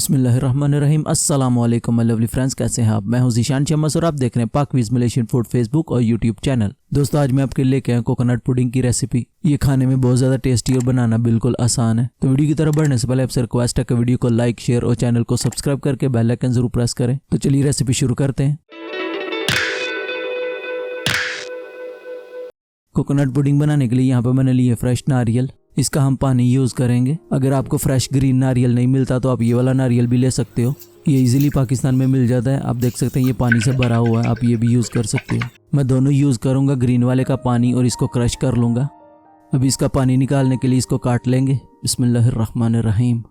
बिस्मिल्लाहिर्रहमानिर्रहीम। अस्सलाम वालेकुम माय लवली फ्रेंड्स, कैसे हैं आप? मैं हूं ज़ीशान चम्मस और आप देख रहे हैं पाकवीज़ मलेशियन फूड फेसबुक और यूट्यूब चैनल। दोस्तों, आज मैं आपके लिए लेके आया कोकोनट पुडिंग की रेसिपी। ये खाने में बहुत ज़्यादा टेस्टी और बनाना बिल्कुल आसान है। तो वीडियो की तरफ बढ़ने से पहले आपसे रिक्वेस्ट है कि वीडियो को लाइक, शेयर और चैनल को सब्सक्राइब करके बेल आइकन जरूर प्रेस करें। तो चलिए रेसिपी शुरू करते हैं। कोकोनट पुडिंग बनाने के लिए यहाँ पे मैंने लिए फ्रेश नारियल। इसका हम पानी यूज़ करेंगे। अगर आपको फ्रेश ग्रीन नारियल नहीं मिलता तो आप ये वाला नारियल भी ले सकते हो। ये इजीली पाकिस्तान में मिल जाता है। आप देख सकते हैं ये पानी से भरा हुआ है, आप ये भी यूज़ कर सकते हो। मैं दोनों यूज़ करूँगा, ग्रीन वाले का पानी और इसको क्रश कर लूँगा। अभी इसका पानी निकालने के लिए इसको काट लेंगे। बिस्मिल्लाहिर्रहमानिर्रहीम।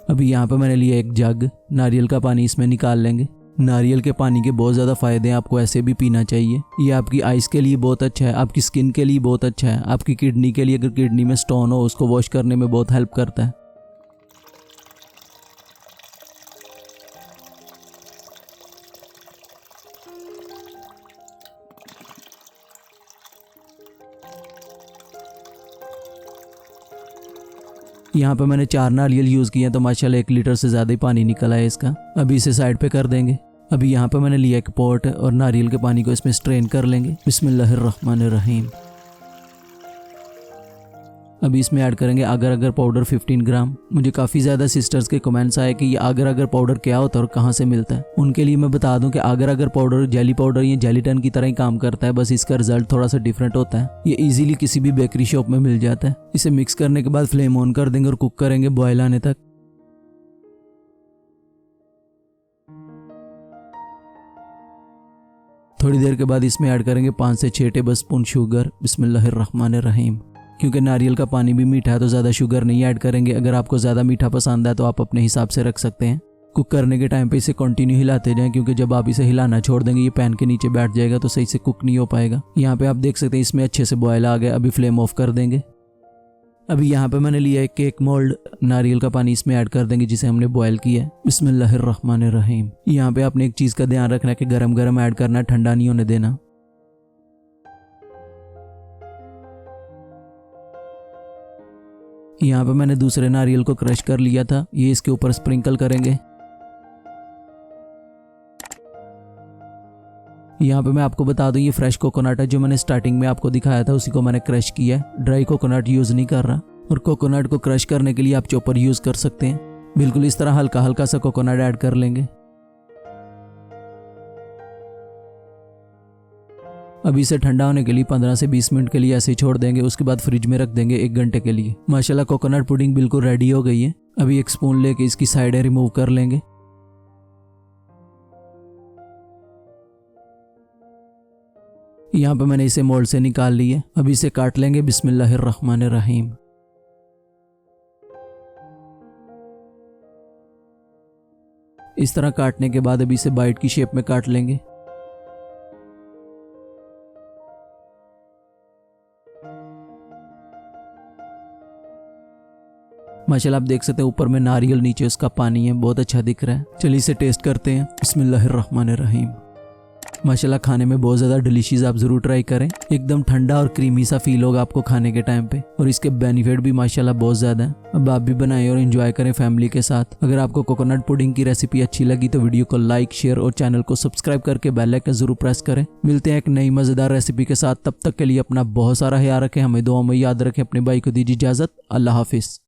अभी यहाँ पे मैंने लिया एक जग, नारियल का पानी इसमें निकाल लेंगे। नारियल के पानी के बहुत ज़्यादा फ़ायदे हैं, आपको ऐसे भी पीना चाहिए। ये आपकी आइस के लिए बहुत अच्छा है, आपकी स्किन के लिए बहुत अच्छा है, आपकी किडनी के लिए, अगर किडनी में स्टोन हो उसको वॉश करने में बहुत हेल्प करता है। यहाँ पे मैंने 4 नारियल यूज़ किए हैं तो माशाल्लाह 1 लीटर से ज़्यादा ही पानी निकला है इसका। अभी इसे साइड पे कर देंगे। अभी यहाँ पे मैंने लिया एक पॉट और नारियल के पानी को इसमें स्ट्रेन कर लेंगे। बिस्मिल्लाहिर्रहमानिर्रहीम। अभी इसमें ऐड करेंगे आगर अगर पाउडर 15 ग्राम। मुझे काफ़ी ज़्यादा सिस्टर्स के कमेंट्स आए कि ये आगर अगर पाउडर क्या होता है और कहाँ से मिलता है। उनके लिए मैं बता दूं कि आगर अगर पाउडर जेली पाउडर या जेलीटन की तरह ही काम करता है, बस इसका रिजल्ट थोड़ा सा डिफरेंट होता है। ये इजीली किसी भी बेकरी शॉप में मिल जाता है। इसे मिक्स करने के बाद फ्लेम ऑन कर देंगे और कुक करेंगे बॉयल आने तक। थोड़ी देर के बाद इसमें ऐड करेंगे 5 से 6 टेबल स्पून शुगर। बिस्मिल्लाहिर्रहमानिर्रहीम। क्योंकि नारियल का पानी भी मीठा है तो ज़्यादा शुगर नहीं ऐड करेंगे। अगर आपको ज़्यादा मीठा पसंद है तो आप अपने हिसाब से रख सकते हैं। कुक करने के टाइम पे इसे कंटिन्यू हिलाते जाएं, क्योंकि जब आप इसे हिलाना छोड़ देंगे ये पैन के नीचे बैठ जाएगा तो सही से कुक नहीं हो पाएगा। यहाँ पे आप देख सकते हैं इसमें अच्छे से बॉयल आ गया। अभी फ्लेम ऑफ कर देंगे। अभी यहाँ पे मैंने लिया एक केक मोल्ड, नारियल का पानी इसमें ऐड कर देंगे जिसे हमने बॉयल किया है। बिस्मिल्लाहिर्रहमानिर्रहीम। यहाँ पे आपने एक चीज़ का ध्यान रखना है कि गरम गरम ऐड करना, ठंडा नहीं होने देना। यहाँ पे मैंने दूसरे नारियल को क्रश कर लिया था, ये इसके ऊपर स्प्रिंकल करेंगे। यहाँ पे मैं आपको बता दूं ये फ्रेश कोकोनट है, जो मैंने स्टार्टिंग में आपको दिखाया था उसी को मैंने क्रश किया है। ड्राई कोकोनट यूज़ नहीं कर रहा। और कोकोनट को क्रश करने के लिए आप चॉपर यूज़ कर सकते हैं। बिल्कुल इस तरह हल्का हल्का सा कोकोनट ऐड कर लेंगे। अभी इसे ठंडा होने के लिए 15 से 20 मिनट के लिए ऐसे ही छोड़ देंगे। उसके बाद फ्रिज में रख देंगे 1 घंटे के लिए। माशाल्लाह कोकोनट पुडिंग बिल्कुल रेडी हो गई है। अभी एक स्पून लेके इसकी साइडें रिमूव कर लेंगे। यहाँ पे मैंने इसे मोल्ड से निकाल ली है। अभी इसे काट लेंगे। बिस्मिल्लाहिर्रहमानिर्रहीम। इस तरह काटने के बाद अभी इसे बाइट की शेप में काट लेंगे। माशाल्लाह आप देख सकते हैं ऊपर में नारियल, नीचे उसका पानी है, बहुत अच्छा दिख रहा है। चलिए इसे टेस्ट करते हैं। बिस्मिल्लाहिर्रहमानिर्रहीम। माशाल्लाह खाने में बहुत ज़्यादा डिलीशियस, आप ज़रूर ट्राई करें। एकदम ठंडा और क्रीमी सा फील होगा आपको खाने के टाइम पे, और इसके बेनिफिट भी माशाल्लाह बहुत ज़्यादा है। अब आप भी बनाएं और एंजॉय करें फैमिली के साथ। अगर आपको कोकोनट पुडिंग की रेसिपी अच्छी लगी तो वीडियो को लाइक, शेयर और चैनल को सब्सक्राइब करके बेल आइकन जरूर प्रेस करें। मिलते हैं एक नई मज़ेदार रेसिपी के साथ। तब तक के लिए अपना बहुत सारा ख्याल रखें, हमें दुआ में याद रखें। अपने भाई को दीजिए इजाज़त। अल्लाह हाफिज़।